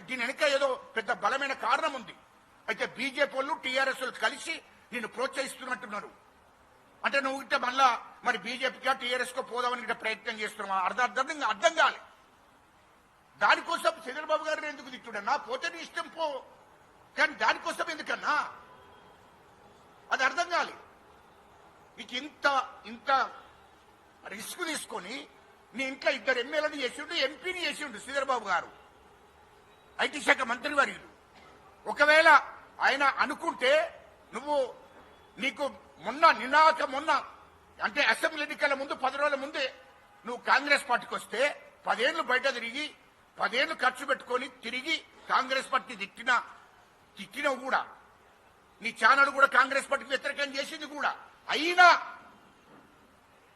దీని వెనక ఏదో పెద్ద బలమైన కారణం ఉంది. అయితే బీజేపీ వాళ్ళు టీఆర్ఎస్ కలిసి నిన్ను ప్రోత్సహిస్తున్నట్టున్నారు. అంటే నువ్వు ఇట్లా మళ్ళా మరి బీజేపీగా టీఆర్ఎస్ కో పోదామని ఇట్లా ప్రయత్నం చేస్తున్నావా? అర్థం కాలే. దానికోసం చంద్రబాబు గారిని ఎందుకు తిట్టుడన్నా? పోతే నీ ఇష్టం పో, కానీ దానికోసం ఎందుకన్నా? అది అర్థం కాలే. నీకు ఇంత రిస్క్ తీసుకొని నీ ఇంట్లో 2 ఎమ్మెల్యేలను చేసిండు, ఎంపీని చేసిండు చంద్రబాబు గారు, ఐటీ శాఖ మంత్రి వర్యులు. ఒకవేళ ఆయన అనుకుంటే నీకు మొన్న అంటే అసెంబ్లీ ఎన్నికల ముందు 10 రోజుల ముందే నువ్వు కాంగ్రెస్ పార్టీకి వస్తే 10 ఏళ్ళు బయట తిరిగి 10 ఏళ్ళు ఖర్చు పెట్టుకొని తిరిగి కాంగ్రెస్ పార్టీ తిట్టినవు కూడా, నీ ఛానల్ కూడా కాంగ్రెస్ పార్టీకి వ్యతిరేకం చేసింది కూడా, అయినా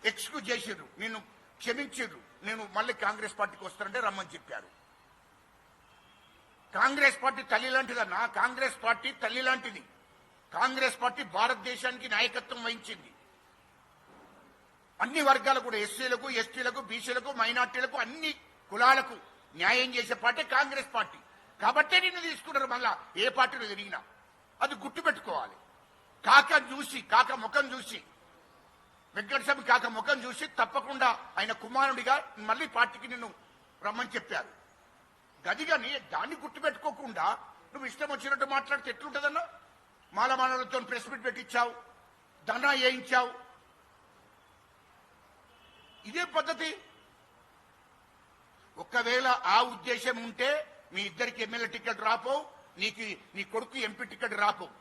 ఎక్స్క్యూజ్ చేసిర్రు, నేను క్షమించిర్రు, నేను మళ్ళీ కాంగ్రెస్ పార్టీకి వస్తానంటే రమ్మని చెప్పారు. కాంగ్రెస్ పార్టీ తల్లి లాంటిదన్నా. కాంగ్రెస్ పార్టీ తల్లి లాంటిది. కాంగ్రెస్ పార్టీ భారతదేశానికి నాయకత్వం వహించింది. అన్ని వర్గాలకు కూడా, ఎస్సీలకు, ఎస్టీలకు, బీసీలకు, మైనార్టీలకు, అన్ని కులాలకు న్యాయం చేసే పార్టీ కాంగ్రెస్ పార్టీ. కాబట్టే నిన్ను తీసుకున్నారు. మళ్ళా ఏ పార్టీలో తిరిగినా అది గుర్తుపెట్టుకోవాలి. కాక ముఖం చూసి వెంకటస్వామి కాక ముఖం చూసి తప్పకుండా ఆయన కుమారుడిగా మళ్ళీ పార్టీకి నిన్ను రమ్మని చెప్పారు. గదిగాని దాన్ని గుర్తుపెట్టుకోకుండా నువ్వు ఇష్టం వచ్చినట్టు మాట్లాడితే ఎట్లుంటుందన్నా? మాలమానవులతో ప్రెస్ మీట్ పెట్టించావు, ధర్నా చేయించావు. ఇదే పద్ధతి. ఒకవేళ ఆ ఉద్దేశం ఉంటే మీ ఇద్దరికి ఎమ్మెల్యే టికెట్ రాపోవు, నీ కొడుకు ఎంపీ టికెట్ రాపోవు.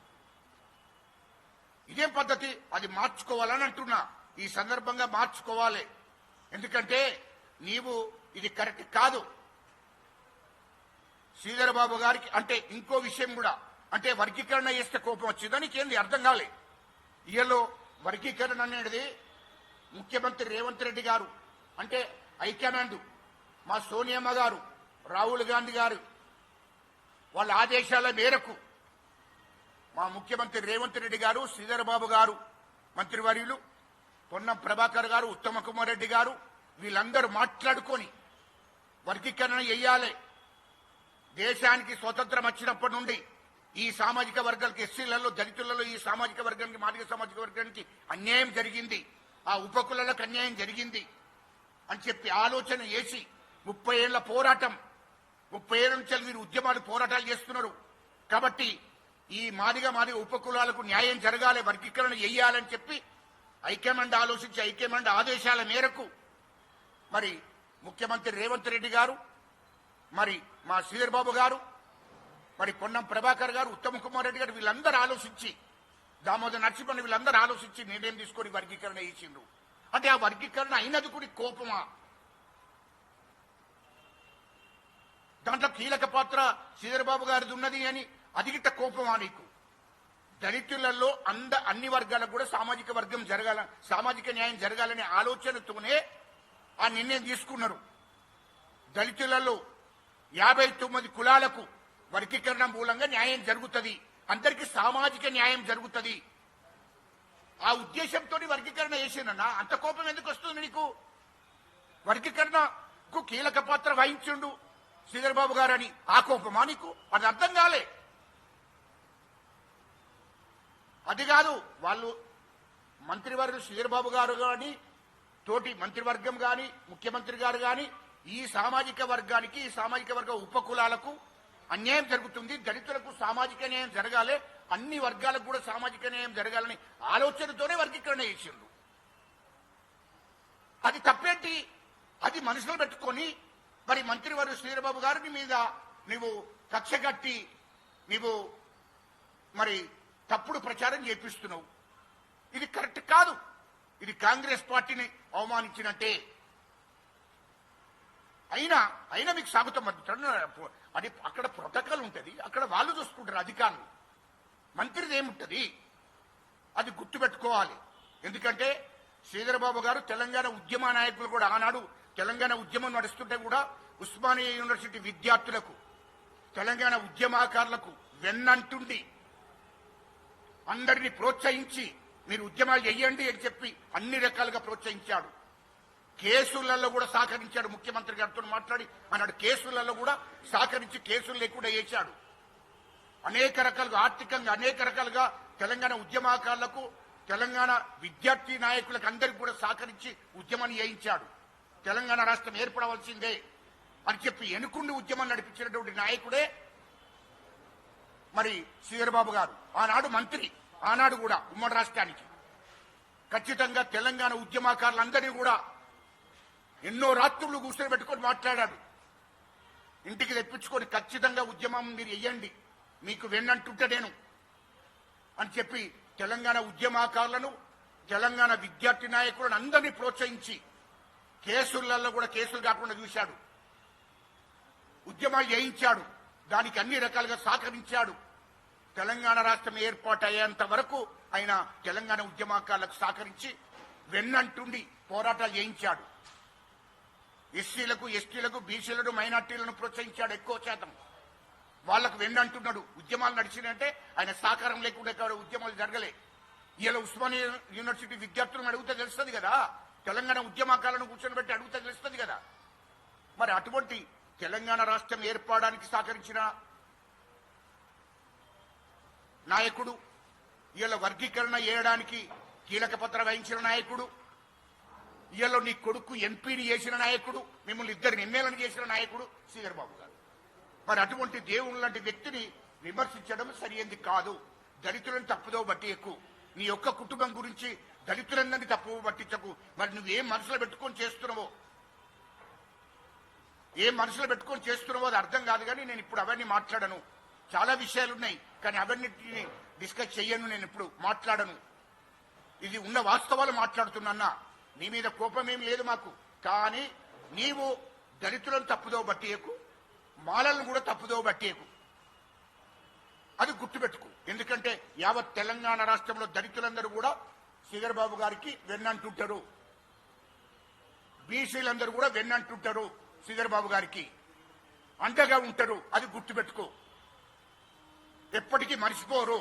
ఇదేం పద్ధతి? అది మార్చుకోవాలని అంటున్నా. ఈ సందర్భంగా మార్చుకోవాలి. ఎందుకంటే ఇది కరెక్ట్ కాదు. శ్రీధర్ బాబు గారికి అంటే ఇంకో విషయం కూడా, అంటే వర్గీకరణ చేస్తే కోపం వచ్చిందని ఏంది అర్థం కాలే. ఇయలో వర్గీకరణ అనేది ముఖ్యమంత్రి రేవంత్ రెడ్డి గారు, అంటే హైకమాండ్ మా సోనియమ్మ గారు, రాహుల్ గాంధీ గారు వాళ్ళ ఆదేశాల మేరకు మా ముఖ్యమంత్రి రేవంత్ రెడ్డి గారు, శ్రీధర్ బాబు గారు మంత్రివర్యులు, పొన్నం ప్రభాకర్ గారు, ఉత్తమ కుమార్ రెడ్డి గారు వీళ్ళందరూ మాట్లాడుకొని వర్గీకరణ చేయాలి. దేశానికి స్వతంత్రం వచ్చినప్పటి నుండి ఈ సామాజిక వర్గాలకు, ఎస్సీలలో, దళితులలో ఈ సామాజిక వర్గానికి, మాదిగ సామాజిక వర్గానికి అన్యాయం జరిగింది, ఆ ఉపకులకు అన్యాయం జరిగింది అని చెప్పి ఆలోచన చేసి 30 ఏళ్ల పోరాటం, 30 ఏళ్ల నుంచి వీరు ఉద్యమాలు పోరాటాలు చేస్తున్నారు. కాబట్టి ఈ మాదిగ ఉపకులాలకు న్యాయం జరగాలి, వర్గీకరణ చేయాలని చెప్పి హైకమాండ్ ఆలోచించి హైకమాండ్ ఆదేశాల మేరకు మరి ముఖ్యమంత్రి రేవంత్ రెడ్డి గారు, మరి మా శ్రీధర్ బాబు గారు, మరి పొన్నం ప్రభాకర్ గారు, ఉత్తమ్ కుమార్ రెడ్డి గారు వీళ్ళందరూ ఆలోచించి, దామోదర్ నరసింహన్ వీళ్ళందరూ ఆలోచించి నిర్ణయం తీసుకొని వర్గీకరణ చేసిండ్రు. అంటే ఆ వర్గీకరణ అయినది కూడా కోపమా? దాంట్లో కీలక పాత్ర శ్రీధర్ బాబు గారిది ఉన్నది అని అదిగిట కోపమా నీకు? దళితులలో అన్ని వర్గాలకు కూడా సామాజిక వర్గం జరగాల, సామాజిక న్యాయం జరగాలనే ఆలోచనతోనే ఆ నిర్ణయం తీసుకున్నారు. దళితులలో 59 కులాలకు వర్గీకరణ మూలంగా న్యాయం జరుగుతుంది, అందరికీ సామాజిక న్యాయం జరుగుతుంది. ఆ ఉద్దేశంతో వర్గీకరణ చేసిందన్నా. అంత కోపం ఎందుకు వస్తుంది నీకు? వర్గీకరణకు కీలక పాత్ర వహించుండు శ్రీధర్ బాబు గారని ఆ కోపమా నీకు? అది అర్థం కాలే. అది కాదు, వాళ్ళు మంత్రివర్గం శ్రీధర్ బాబు గారు కానీ, తోటి మంత్రివర్గం కానీ, ముఖ్యమంత్రి గారు కానీ ఈ సామాజిక వర్గానికి, ఈ సామాజిక వర్గ ఉపకులాలకు అన్యాయం జరుగుతుంది, దళితులకు సామాజిక న్యాయం జరగాలి, అన్ని వర్గాలకు కూడా సామాజిక న్యాయం జరగాలని ఆలోచనతోనే వర్గీకరణ చేసిండు. అది తప్పేంటి? అది మనసులో పెట్టుకొని మరి మంత్రివర్గ శ్రీధర్ బాబు గారిని మీద నువ్వు కక్ష కట్టి నువ్వు మరి తప్పుడు ప్రచారం చేపిస్తున్నావు. ఇది కరెక్ట్ కాదు. ఇది కాంగ్రెస్ పార్టీని అవమానించినట్టే. అయినా మీకు స్వాగతం అది అక్కడ ప్రోటోకాల్ ఉంటుంది, అక్కడ వాళ్ళు చూసుకుంటారు అధికారులు. మంత్రిది ఏముంటుంది అది గుర్తుపెట్టుకోవాలి. ఎందుకంటే శ్రీధర్ బాబు గారు తెలంగాణ ఉద్యమ నాయకులు కూడా, ఆనాడు తెలంగాణ ఉద్యమం నడుస్తుంటే కూడా ఉస్మానియా యూనివర్సిటీ విద్యార్థులకు, తెలంగాణ ఉద్యమకారులకు వెన్నంటుండి అందరినీ ప్రోత్సహించి మీరు ఉద్యమాలు చేయండి అని చెప్పి అన్ని రకాలుగా ప్రోత్సహించాడు. కేసులలో కూడా సహకరించాడు. ముఖ్యమంత్రి గారితో మాట్లాడి అన్నాడు కేసులలో కూడా సహకరించి కేసులు లేకుండా చేశాడు. అనేక రకాలుగా ఆర్థికంగా అనేక రకాలుగా తెలంగాణ ఉద్యమకారులకు తెలంగాణ విద్యార్థి నాయకులకు అందరికీ కూడా సహకరించి ఉద్యమాన్ని చేయించాడు. తెలంగాణ రాష్ట్రం ఏర్పడవలసిందే అని చెప్పి ఎనుకుండి ఉద్యమం నడిపించినటువంటి నాయకుడే మరి శ్రీధరబాబు గారు. ఆనాడు మంత్రి, ఆనాడు కూడా ఉమ్మడి రాష్ట్రానికి ఖచ్చితంగా తెలంగాణ ఉద్యమకారులందరినీ కూడా ఎన్నో రాత్రులు కూర్చొని పెట్టుకొని మాట్లాడాడు. ఇంటికి తెప్పించుకొని ఖచ్చితంగా ఉద్యమం మీరు వెయ్యండి, మీకు వెన్నంటుంటే నేను అని చెప్పి తెలంగాణ ఉద్యమకారులను తెలంగాణ విద్యార్థి నాయకులను అందరినీ ప్రోత్సహించి కేసులలో కూడా కేసులు కాకుండా చూశాడు. ఉద్యమాలు చేయించాడు. దానికి అన్ని రకాలుగా సహకరించాడు. తెలంగాణ రాష్ట్రం ఏర్పాటు అయ్యేంత వరకు ఆయన తెలంగాణ ఉద్యమకారులకు సహకరించి వెన్నంటుండి పోరాటాలు చేయించాడు. ఎస్సీలకు, ఎస్టీలకు, బీసీలను, మైనార్టీలను ప్రోత్సహించాడు. ఎక్కువ శాతం వాళ్లకు వెన్నంటున్నాడు. ఉద్యమాలు నడిచినంటే ఆయన సహకారం లేకుండా ఉద్యమాలు జరగలే. ఇలా ఉస్మానియా యూనివర్సిటీ విద్యార్థులను అడిగితే తెలుస్తుంది కదా, తెలంగాణ ఉద్యమకాలను కూర్చొని పెట్టి అడిగితే తెలుస్తుంది కదా. మరి అటువంటి తెలంగాణ రాష్ట్రం ఏర్పడడానికి సహకరించిన నాయకుడు, ఇలా వర్గీకరణ చేయడానికి కీలక పాత్ర వహించిన నాయకుడు, ఇలా నీ కొడుకు ఎంపీని చేసిన నాయకుడు, మిమ్మల్ని ఇద్దరిని ఎమ్మెల్యేలను చేసిన నాయకుడు శ్రీధరబాబు గారు. మరి అటువంటి దేవుని లాంటి వ్యక్తిని విమర్శించడం సరైనది కాదు. దళితులను తప్పుదో బట్టి ఎక్కువ నీ యొక్క కుటుంబం గురించి దళితులందరినీ తప్పు పట్టించకు. మరి నువ్వేం మనసులో పెట్టుకొని చేస్తున్నావో అది అర్థం కాదు. కానీ నేను ఇప్పుడు అవన్నీ మాట్లాడను. చాలా విషయాలున్నాయి కానీ అవన్నిటిని డిస్కస్ చెయ్యను. నేను ఇప్పుడు మాట్లాడను. ఇది ఉన్న వాస్తవాలు మాట్లాడుతున్నా. నీ మీద కోపం ఏం లేదు మాకు. కానీ నీవు దళితులను తప్పుదో బట్టియకు, మాలలను కూడా తప్పుదో బట్టియకు. అది గుర్తుపెట్టుకు. ఎందుకంటే యావత్ తెలంగాణ రాష్ట్రంలో దళితులందరూ కూడా శ్రీధరబాబు గారికి వెన్నంటుంటారు. బీసీలందరూ కూడా వెన్నంటుంటారు. శ్రీధరబాబు గారికి అండగా ఉంటారు. అది గుర్తుపెట్టుకో, ఎప్పటికీ మర్చిపోరు.